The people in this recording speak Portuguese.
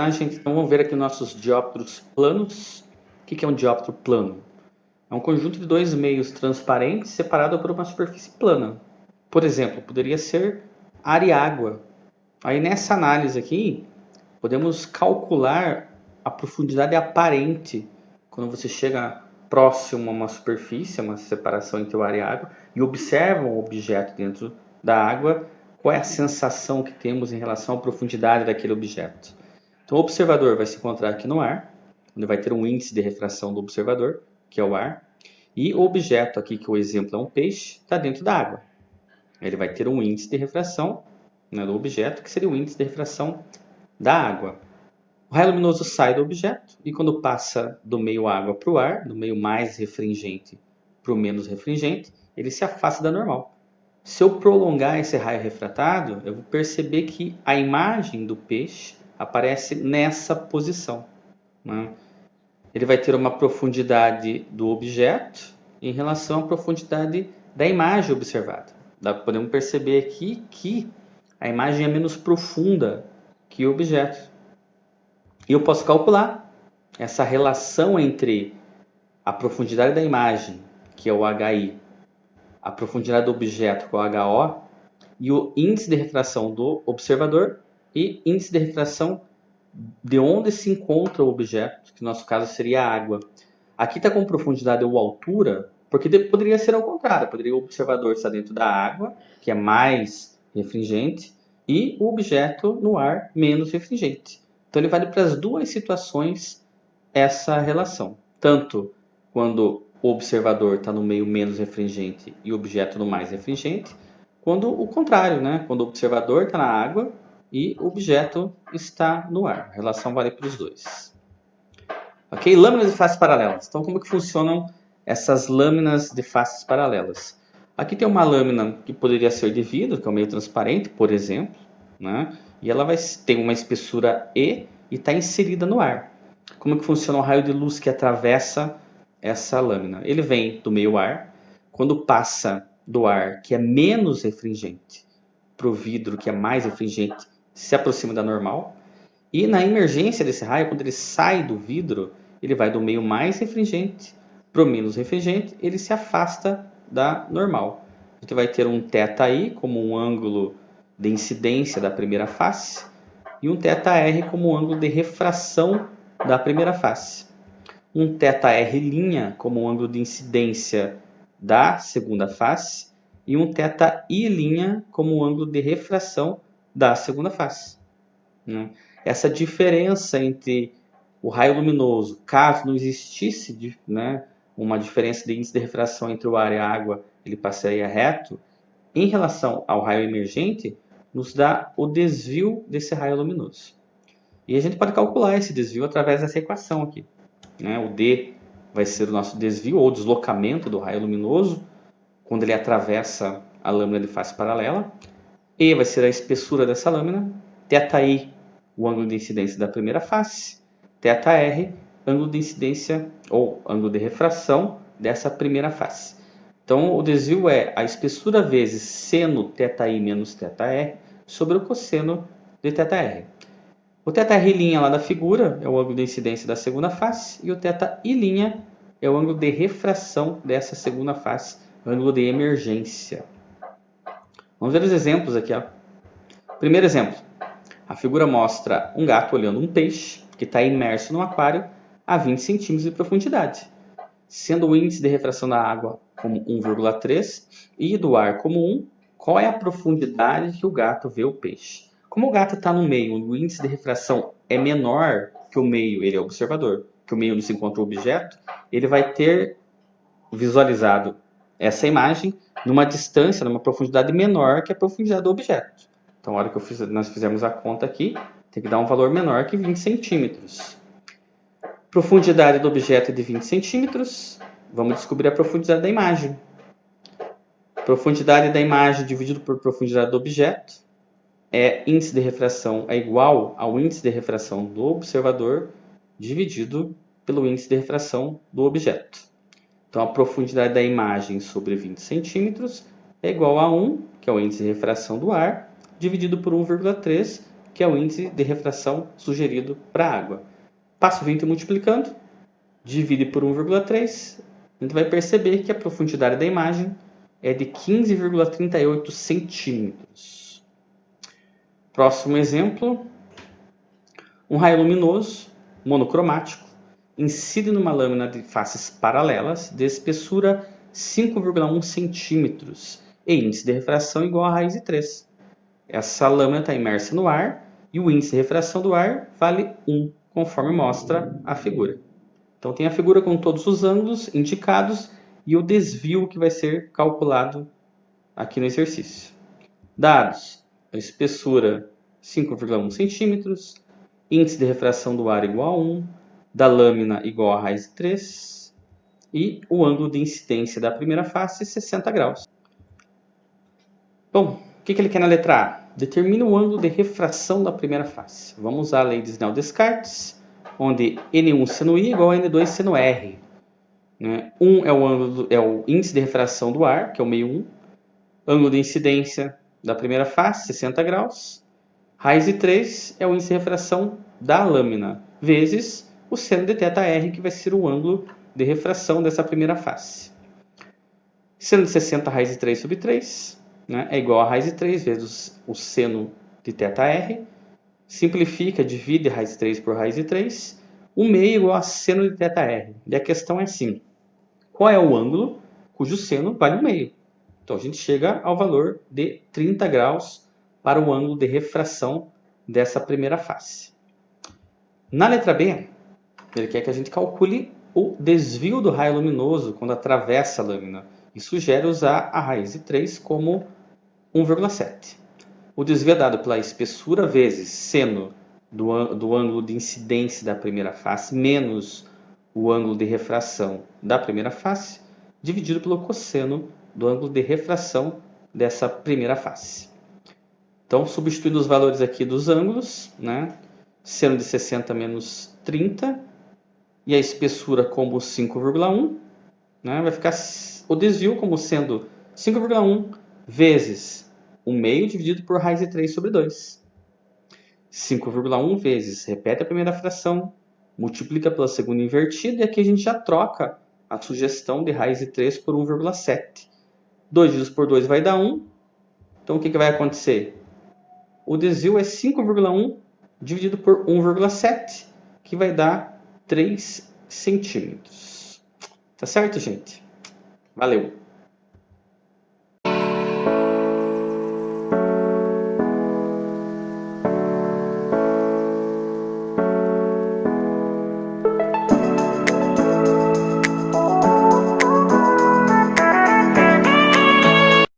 lá, gente? Então vamos ver aqui nossos dióptros planos. O que é um dióptro plano? É um conjunto de dois meios transparentes separado por uma superfície plana. Por exemplo, poderia ser ar e água. Aí nessa análise aqui, podemos calcular a profundidade aparente quando você chega próximo a uma superfície, uma separação entre o ar e a água, e observa um objeto dentro da água, qual é a sensação que temos em relação à profundidade daquele objeto. Então o observador vai se encontrar aqui no ar, onde vai ter um índice de refração do observador, que é o ar, e o objeto aqui, que o exemplo é um peixe, está dentro da água. Ele vai ter um índice de refração, né, do objeto, que seria o índice de refração da água. O raio luminoso sai do objeto e quando passa do meio água para o ar, do meio mais refringente para o menos refringente, ele se afasta da normal. Se eu prolongar esse raio refratado, eu vou perceber que a imagem do peixe aparece nessa posição, né? Ele vai ter uma profundidade do objeto em relação à profundidade da imagem observada. Podemos perceber aqui que a imagem é menos profunda que o objeto. E eu posso calcular essa relação entre a profundidade da imagem, que é o HI, a profundidade do objeto, que é o HO, e o índice de refração do observador e índice de refração de onde se encontra o objeto, que no nosso caso seria a água. Aqui está com profundidade ou altura, porque poderia ser ao contrário. Poderia o observador estar dentro da água, que é mais refringente, e o objeto no ar menos refringente. Então ele vale para as duas situações essa relação. Tanto quando o observador está no meio menos refringente e o objeto no mais refringente, quando o contrário, né? Quando o observador está na água e o objeto está no ar. A relação vale para os dois. Ok? Lâminas de faces paralelas. Então, como que funcionam essas lâminas de faces paralelas? Aqui tem uma lâmina que poderia ser de vidro, que é um meio transparente, por exemplo, né? E ela vai ter uma espessura E e está inserida no ar. Como que funciona o raio de luz que atravessa essa lâmina? Ele vem do meio ar, quando passa do ar, que é menos refringente, para o vidro, que é mais refringente, se aproxima da normal. E na emergência desse raio, quando ele sai do vidro, ele vai do meio mais refringente para o menos refringente, ele se afasta da normal. A gente vai ter um θi como um ângulo de incidência da primeira face e um θr como um ângulo de refração da primeira face. Um θr' como um ângulo de incidência da segunda face e um θi' como um ângulo de refração da segunda face. Essa diferença entre o raio luminoso, caso não existisse, né, uma diferença de índice de refração entre o ar e a água, ele passaria reto, em relação ao raio emergente, nos dá o desvio desse raio luminoso. E a gente pode calcular esse desvio através dessa equação aqui, né? O D vai ser o nosso desvio ou deslocamento do raio luminoso quando ele atravessa a lâmina de face paralela. E vai ser a espessura dessa lâmina. θi, o ângulo de incidência da primeira face. θr, ângulo de incidência ou ângulo de refração dessa primeira face. Então, o desvio é a espessura vezes seno θi menos θr sobre o cosseno de θr. O θr' lá da figura é o ângulo de incidência da segunda face e o θi' é o ângulo de refração dessa segunda face, ângulo de emergência. Vamos ver os exemplos aqui. Ó. Primeiro exemplo. A figura mostra um gato olhando um peixe que está imerso no aquário a 20 centímetros de profundidade, sendo o índice de refração da água como 1,3 e do ar como 1, qual é a profundidade que o gato vê o peixe? Como o gato está no meio, o índice de refração é menor que o meio, ele é observador, que o meio onde se encontra o objeto, ele vai ter visualizado essa imagem numa distância, numa profundidade menor que a profundidade do objeto. Então, na hora que nós fizermos a conta aqui, tem que dar um valor menor que 20 centímetros. Profundidade do objeto é de 20 centímetros. Vamos descobrir a profundidade da imagem. Profundidade da imagem dividido por profundidade do objeto índice de refração é igual ao índice de refração do observador dividido pelo índice de refração do objeto. Então, a profundidade da imagem sobre 20 centímetros é igual a 1, que é o índice de refração do ar, dividido por 1,3, que é o índice de refração sugerido para a água. Passa o vento multiplicando, divide por 1,3, a gente vai perceber que a profundidade da imagem é de 15,38 centímetros. Próximo exemplo, um raio luminoso, monocromático, incide numa lâmina de faces paralelas de espessura 5,1 centímetros e índice de refração igual a raiz de 3. Essa lâmina está imersa no ar e o índice de refração do ar vale 1, conforme mostra a figura. Então tem a figura com todos os ângulos indicados e o desvio que vai ser calculado aqui no exercício. Dados: a espessura 5,1 centímetros, índice de refração do ar igual a 1, da lâmina igual a raiz de 3 e o ângulo de incidência da primeira face 60 graus. Bom, o que ele quer na letra A? Determina o ângulo de refração da primeira face. Vamos usar a lei de Snell-Descartes, onde N1 seno I igual a N2 seno R. 1 é o índice de refração do ar, que é o meio 1. Ângulo de incidência da primeira face, 60 graus. Raiz de 3 é o índice de refração da lâmina, vezes o seno de θr, que vai ser o ângulo de refração dessa primeira face. Seno de 60 raiz de 3 sobre 3 é igual a raiz de 3 vezes o seno de θr. Simplifica, divide raiz de 3 por raiz de 3. O meio igual a seno de θr. E a questão é assim: qual é o ângulo cujo seno vale 1 meio? Então a gente chega ao valor de 30 graus para o ângulo de refração dessa primeira face. Na letra B, ele quer que a gente calcule o desvio do raio luminoso quando atravessa a lâmina e sugere usar a raiz de 3 como 1,7. O desvio é dado pela espessura vezes seno do ângulo de incidência da primeira face menos o ângulo de refração da primeira face, dividido pelo cosseno do ângulo de refração dessa primeira face. Então, substituindo os valores aqui dos ângulos, seno de 60 menos 30, e a espessura como 5,1, vai ficar o desvio como sendo 5,1 vezes 1 meio dividido por raiz de 3 sobre 2. 5,1 vezes, repete a primeira fração, multiplica pela segunda invertida, e aqui a gente já troca a sugestão de raiz de 3 por 1,7. 2 divididos por 2 vai dar 1. Então, o que vai acontecer? O desvio é 5,1 dividido por 1,7, que vai dar 3 centímetros. Tá certo, gente? Valeu!